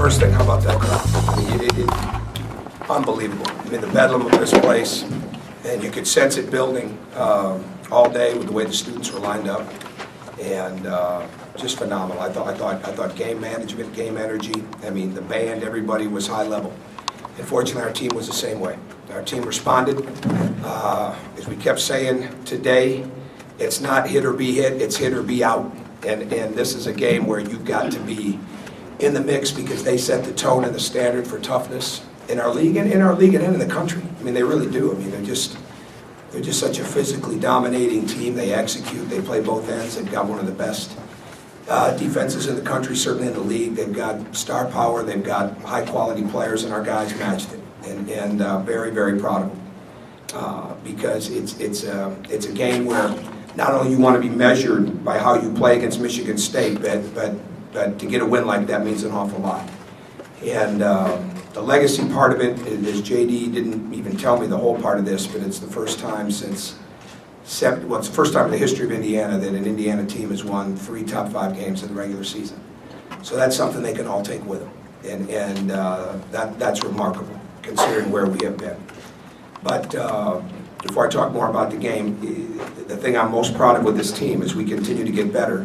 First thing, how about that crowd? I mean, unbelievable. I mean, the bedlam of this place, and you could sense it building all day with the way the students were lined up, and just phenomenal. I thought game management, game energy. I mean, the band, everybody was high level. Unfortunately, our team was the same way. Our team responded. As we kept saying today, it's not hit or be hit, it's hit or be out. And this is a game where you've got to be in the mix because they set the tone and the standard for toughness in our league and in the country. I mean, they really do. I mean, they're just such a physically dominating team. They execute. They play both ends. They've got one of the best defenses in the country, certainly in the league. They've got star power. They've got high-quality players, and our guys matched it. And very, very proud of them because it's a game where not only you want to be measured by how you play against Michigan State, but to get a win like that means an awful lot. And the legacy part of it is JD didn't even tell me the whole part of this, but it's the first time since it's the first time in the history of Indiana that an Indiana team has won 3 top 5 games in the regular season. So that's something they can all take with them, and that's remarkable considering where we have been. But before I talk more about the game, the thing I'm most proud of with this team as we continue to get better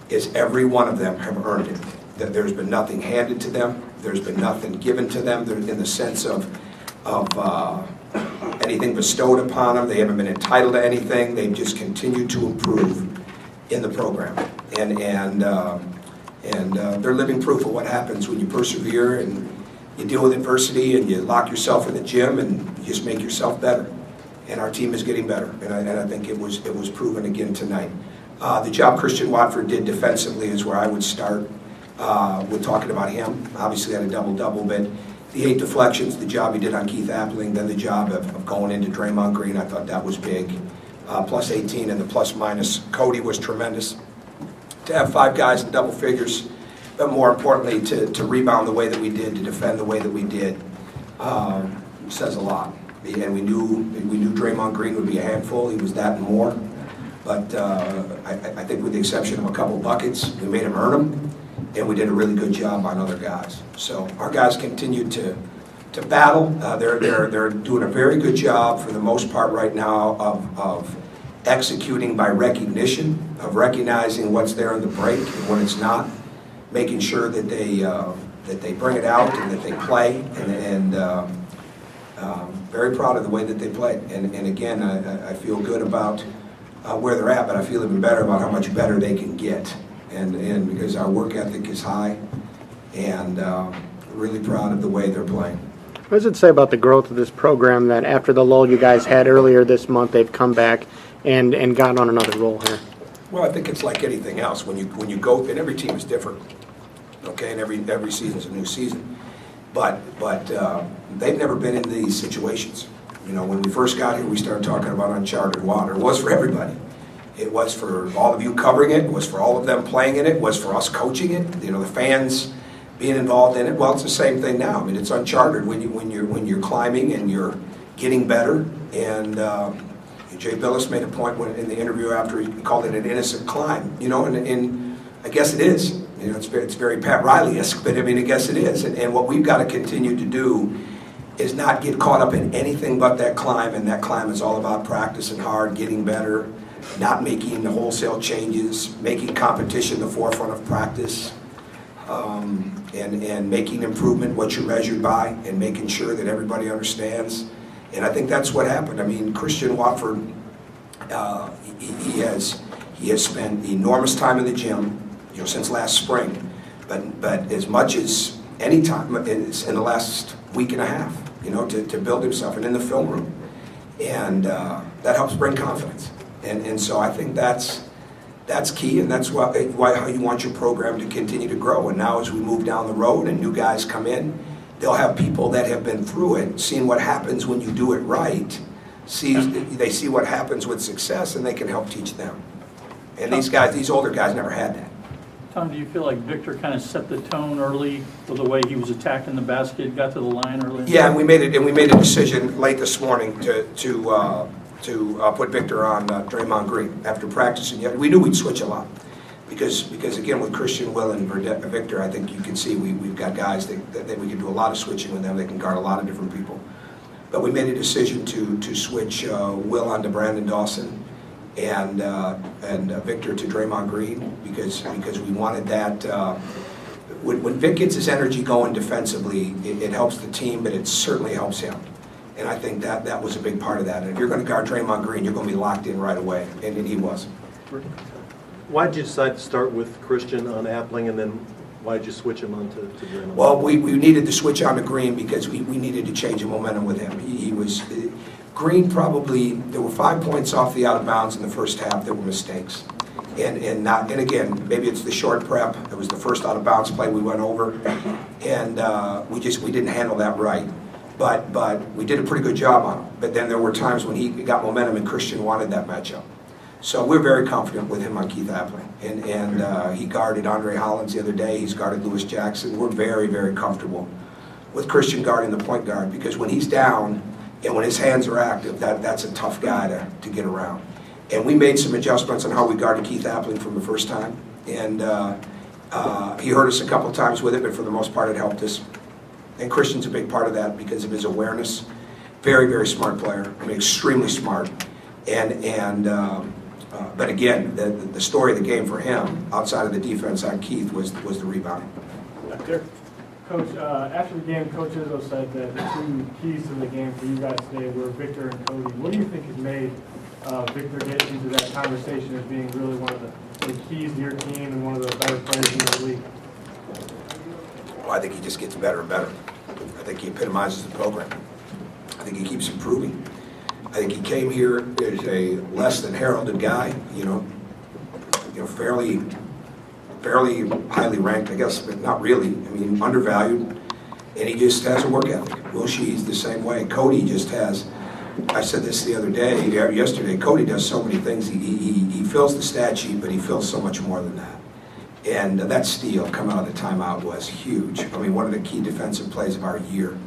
is every one of them have earned it. That there's been nothing handed to them. There's been nothing given to them in the sense of anything bestowed upon them. They haven't been entitled to anything. They've just continued to improve in the program. And they're living proof of what happens when you persevere and you deal with adversity and you lock yourself in the gym and you just make yourself better. And our team is getting better. And I think it was proven again tonight. The job Christian Watford did defensively is where I would start with talking about him. Obviously had a double-double, but the 8 deflections, the job he did on Keith Appling, then the job of going into Draymond Green, I thought that was big. Plus 18 and the plus-minus. Cody was tremendous. To have 5 guys in double figures, but more importantly, to rebound the way that we did, to defend the way that we did, says a lot. And we knew Draymond Green would be a handful. He was that and more. But I think with the exception of a couple buckets, we made him earn them, and we did a really good job on other guys. So our guys continued to battle. They're doing a very good job for the most part right now of executing by recognition, of recognizing what's there in the break and when it's not, making sure that they bring it out and that they play, and very proud of the way that they played. And again, I feel good about where they're at, but I feel even better about how much better they can get. And because our work ethic is high, and really proud of the way they're playing. What does it say about the growth of this program that after the lull you guys had earlier this month, they've come back and got on another roll here? Well, I think it's like anything else. When you go, and every team is different, okay, and every season is a new season. But they've never been in these situations. You know, when we first got here, we started talking about uncharted water. It was for everybody. It was for all of you covering it. It was for all of them playing in it. It was for us coaching it. You know, the fans being involved in it. Well, it's the same thing now. I mean, it's uncharted when you're climbing and you're getting better. And Jay Billis made a point in the interview after he called it an innocent climb. You know, and I guess it is. You know, it's very Pat Riley-esque, but I mean, I guess it is. And what we've got to continue to do is not get caught up in anything but that climb, and that climb is all about practicing hard, getting better, not making the wholesale changes, making competition the forefront of practice, and making improvement what you're measured by, and making sure that everybody understands. And I think that's what happened. I mean, Christian Watford, he has spent enormous time in the gym, you know, since last spring, but as much as any time in the last week and a half, you know, to build himself, and in the film room, and that helps bring confidence. And so I think that's key, and that's why how you want your program to continue to grow. And now as we move down the road and new guys come in, they'll have people that have been through it, seeing what happens when you do it right. They see what happens with success, and they can help teach them. And these older guys never had that. Tom, do you feel like Victor kind of set the tone early with the way he was attacking the basket, got to the line early? Yeah, and we made a decision late this morning to put Victor on Draymond Green after practicing. We knew we'd switch a lot because again, with Christian, Will, and Victor, I think you can see we've got guys that we can do a lot of switching with them. They can guard a lot of different people. But we made a decision to switch Will onto Brandon Dawson and Victor to Draymond Green because we wanted that. When Vic gets his energy going defensively, it helps the team, but it certainly helps him. And I think that was a big part of that. And if you're going to guard Draymond Green, you're going to be locked in right away, and he was. Why did you decide to start with Christian on Appling, and then why did you switch him on to Draymond? Well, we needed to switch on to Green because we needed to change the momentum with him. He was Green probably, there were 5 points off the out of bounds in the first half that were mistakes. And again, maybe it's the short prep. It was the first out of bounds play we went over, and we didn't handle that right. But we did a pretty good job on him. But then there were times when he got momentum and Christian wanted that matchup. So we're very confident with him on Keith Appling. And he guarded Andre Hollins the other day. He's guarded Lewis Jackson. We're very, very comfortable with Christian guarding the point guard because when he's down and when his hands are active, that's a tough guy to get around. And we made some adjustments on how we guarded Keith Appling from the first time. And he hurt us a couple of times with it, but for the most part it helped us. And Christian's a big part of that because of his awareness. Very, very smart player. I mean, extremely smart. But again, the story of the game for him, outside of the defense on Keith, was the rebounding. Coach, after the game, Coach Izzo said that the two keys to the game for you guys today were Victor and Cody. What do you think has made Victor get into that conversation as being really one of the keys to your team and one of the better players in the league? Well, I think he just gets better and better. I think he epitomizes the program. I think he keeps improving. I think he came here as a less than heralded guy, fairly highly ranked, I guess, but not really. I mean, undervalued, and he just has a work ethic. Will She's the same way. Cody just has. I said this the other day, yesterday. Cody does so many things. He fills the stat sheet, but he fills so much more than that. And that steal coming out of the timeout was huge. I mean, one of the key defensive plays of our year.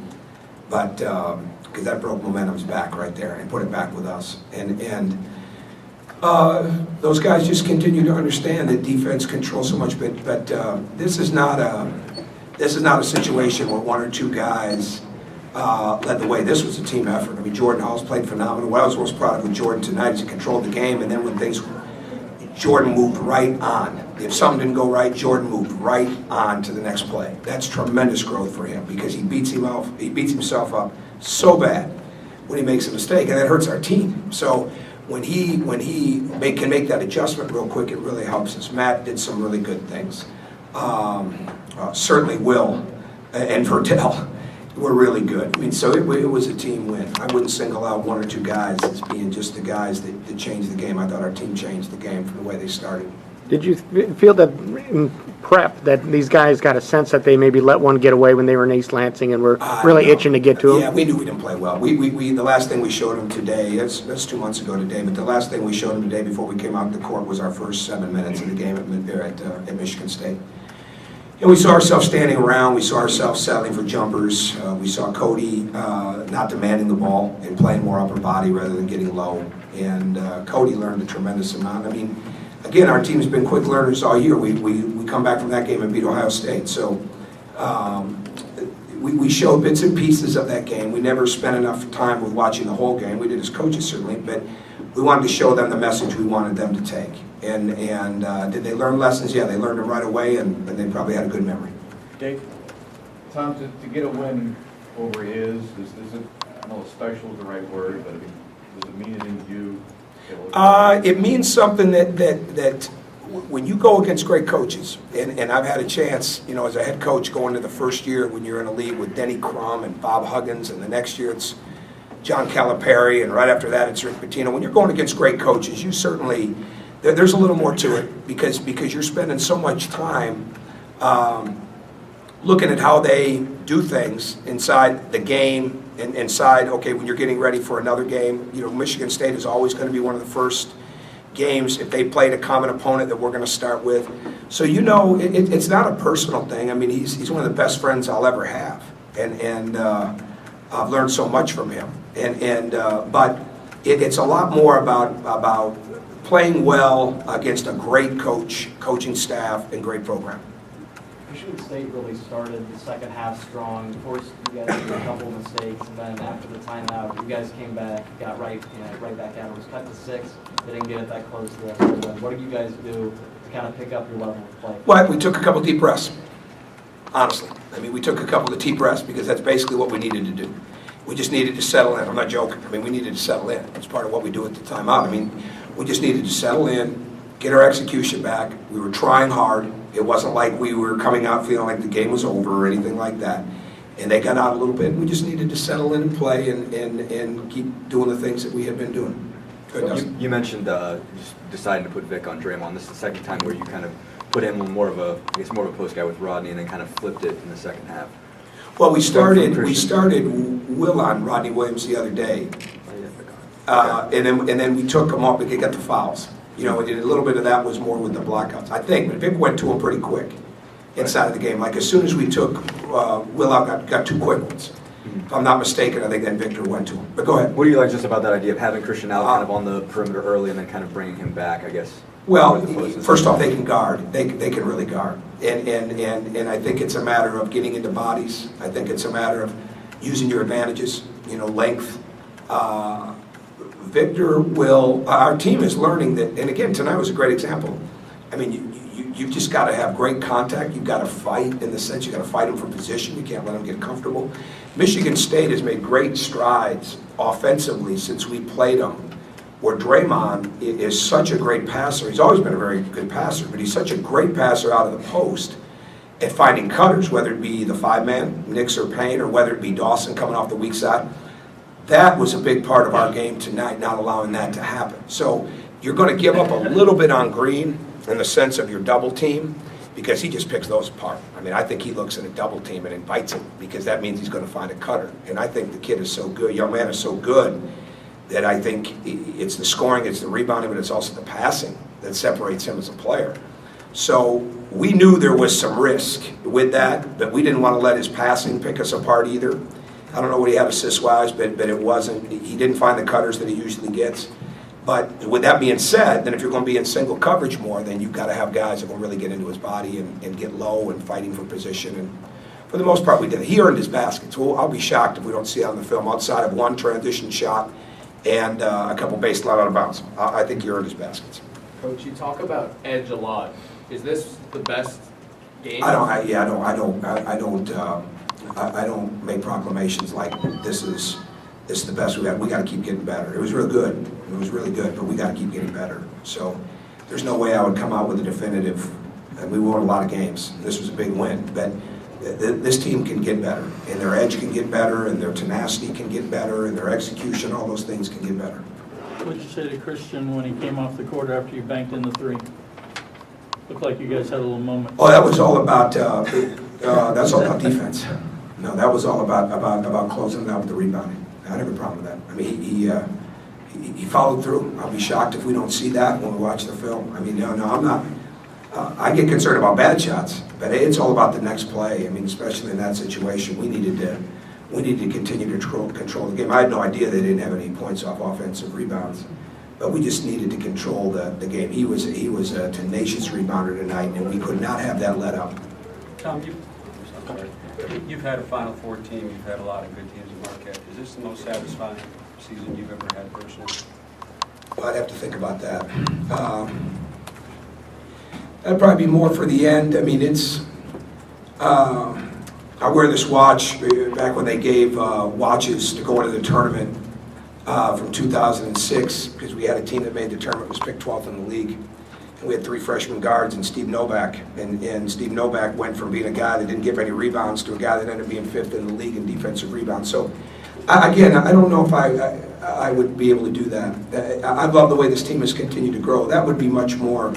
But because that broke momentum's back right there and put it back with us. And those guys just continue to understand that defense controls so much. But this is not a situation where one or two guys led the way. This was a team effort. I mean, Jordan Hall's played phenomenal. What I was most proud of with Jordan tonight is he controlled the game, and then when Jordan moved right on. If something didn't go right, Jordan moved right on to the next play. That's tremendous growth for him because he beats himself up so bad when he makes a mistake, and that hurts our team. So when he can make that adjustment real quick, it really helps us. Matt did some really good things. Certainly Will and Verdell were really good. I mean, so it was a team win. I wouldn't single out one or two guys as being just the guys that changed the game. I thought our team changed the game from the way they started. Did you feel that in prep that these guys got a sense that they maybe let one get away when they were in East Lansing and were really itching to get to him? Yeah, we knew we didn't play well. The last thing we showed them today, that's 2 months ago today, but the last thing we showed them today before we came out the court was our first 7 minutes of the game at Michigan State. And we saw ourselves standing around. We saw ourselves settling for jumpers. We saw Cody not demanding the ball and playing more upper body rather than getting low. And Cody learned a tremendous amount. I mean, again, our team's been quick learners all year. We come back from that game and beat Ohio State. So we showed bits and pieces of that game. We never spent enough time with watching the whole game. We did as coaches, certainly, but we wanted to show them the message we wanted them to take. And did they learn lessons? Yeah, they learned them right away, and they probably had a good memory. Dave? Tom, to get a win over is it, I know special is the right word, but I mean, does it mean anything to you? It means something that when you go against great coaches, and I've had a chance, as a head coach going into the first year when you're in a league with Denny Crum and Bob Huggins, and the next year it's John Calipari, and right after that it's Rick Pitino. When you're going against great coaches, you certainly, there's a little more to it because you're spending so much time looking at how they do things inside the game and inside, okay, when you're getting ready for another game. Michigan State is always going to be one of the first games if they played a common opponent that we're going to start with. So it's not a personal thing. I mean, he's one of the best friends I'll ever have, and I've learned so much from him. But it's a lot more about playing well against a great coaching staff, and great program. Michigan State really started the second half strong, forced you guys to do a couple mistakes, and then after the timeout, you guys came back, got right back at it. It was cut to 6. They didn't get it that close to that. What did you guys do to kind of pick up your level of play? Well, we took a couple deep breaths, honestly. I mean, we took a couple of deep breaths because that's basically what we needed to do. We just needed to settle in. I'm not joking. I mean, we needed to settle in. It's part of what we do at the timeout. I mean, we just needed to settle in, get our execution back. We were trying hard. It wasn't like we were coming out feeling like the game was over or anything like that. And they got out a little bit. We just needed to settle in and play and keep doing the things that we had been doing. You mentioned just deciding to put Vic on Draymond. This is the second time where you kind of put him on more of a post guy with Rodney, and then kind of flipped it in the second half. Well, we started Will on Rodney Williams the other day, and then we took him off because he got the fouls. You know, and a little bit of that was more with the blockouts. I think, but Vic went to him pretty quick inside of the game. Like as soon as we took Will out, got 2 quick ones. If I'm not mistaken, I think then Victor went to him. But go ahead. What do you like just about that idea of having Christian out kind of on the perimeter early and then kind of bringing him back, I guess? Well, first off, they can guard. They can really guard. And I think it's a matter of getting into bodies. I think it's a matter of using your advantages, you know, length. Victor will, our team is learning that, and again, tonight was a great example. I mean, you've just got to have great contact. You've got to fight in the sense you've got to fight them for position. You can't let them get comfortable. Michigan State has made great strides offensively since we played them, where Draymond is such a great passer. He's always been a very good passer, but he's such a great passer out of the post at finding cutters, whether it be the 5-man, Nix or Payne, or whether it be Dawson coming off the weak side. That was a big part of our game tonight, not allowing that to happen. So you're going to give up a little bit on Green in the sense of your double team, because he just picks those apart. I mean, I think he looks at a double team and invites it, because that means he's going to find a cutter. And I think the kid is so good, young man is so good, that I think it's the scoring, it's the rebounding, but it's also the passing that separates him as a player. So we knew there was some risk with that, but we didn't want to let his passing pick us apart either. I don't know what he had assist-wise, but it wasn't. He didn't find the cutters that he usually gets. But with that being said, then if you're going to be in single coverage more, then you've got to have guys that will really get into his body and get low and fighting for position. And for the most part, we did. He earned his baskets. Well, I'll be shocked if we don't see it on the film outside of one transition shot and a couple baseline out of bounds. I think he earned his baskets. Coach, you talk about edge a lot. Is this the best game? I don't make proclamations like this is the best we've had. We got to keep getting better. It was real good. It was really good, but we got to keep getting better. So there's no way I would come out with a definitive. And we won a lot of games. This was a big win, but this team can get better, and their edge can get better, and their tenacity can get better, and their execution, all those things can get better. What did you say to Christian when he came off the court after you banked in the 3? Looked like you guys had a little moment. Oh, that was all about that's all about defense. No, that was all about closing it out with the rebounding. I didn't have a problem with that. I mean, he followed through. I'll be shocked if we don't see that when we watch the film. I mean, no, I'm not. I get concerned about bad shots, but it's all about the next play. I mean, especially in that situation, we needed to continue to control the game. I had no idea they didn't have any points off offensive rebounds, but we just needed to control the game. He was a tenacious rebounder tonight, and we could not have that let up. Tom, you've had a Final Four team. You've had a lot of good teams in Marquette. Is this the most satisfying season you've ever had personally? Well, I'd have to think about that. That'd probably be more for the end. I mean, it's. I wear this watch back when they gave watches to go into the tournament from 2006, because we had a team that made the tournament, was picked 12th in the league. And we had 3 freshman guards and Steve Novak. And Steve Novak went from being a guy that didn't give any rebounds to a guy that ended up being 5th in the league in defensive rebounds. So, again, I don't know if I would be able to do that. I love the way this team has continued to grow. That would be much more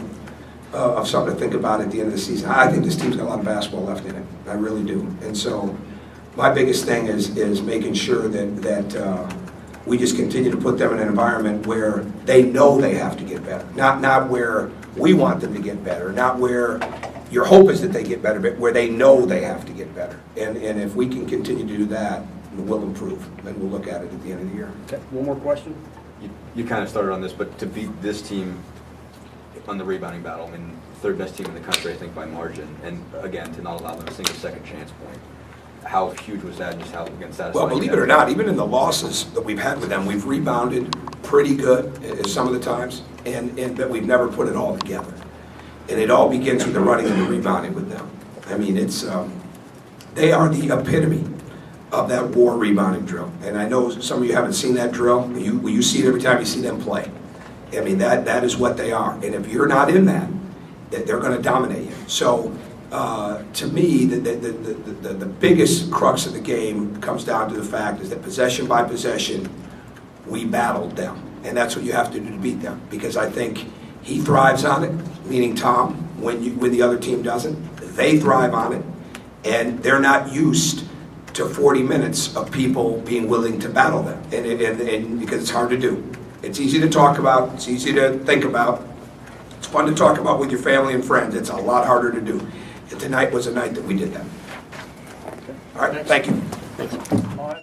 of something to think about at the end of the season. I think this team's got a lot of basketball left in it. I really do. And so my biggest thing is making sure that we just continue to put them in an environment where they know they have to get better. Not where we want them to get better, not where your hope is that they get better, but where they know they have to get better. And if we can continue to do that, we'll improve, and we'll look at it at the end of the year. Okay, one more question. You kind of started on this, but to beat this team on the rebounding battle. I mean, third best team in the country, I think, by margin. And again, to not allow them a single second chance point. How huge was that, and just how again satisfying? Well, believe it or not, even in the losses that we've had with them, we've rebounded pretty good some of the times, but we've never put it all together. And it all begins with the running and the rebounding with them. I mean, they are the epitome of that war rebounding drill. And I know some of you haven't seen that drill. You see it every time you see them play. I mean, that is what they are. And if you're not in that, they're going to dominate you. So, to me, the biggest crux of the game comes down to the fact is that possession by possession, we battled them. And that's what you have to do to beat them. Because I think he thrives on it, meaning Tom, when the other team doesn't. They thrive on it. And they're not used to 40 minutes of people being willing to battle them. And because it's hard to do. It's easy to talk about. It's easy to think about. It's fun to talk about with your family and friends. It's a lot harder to do. And tonight was a night that we did that. All right, thank you.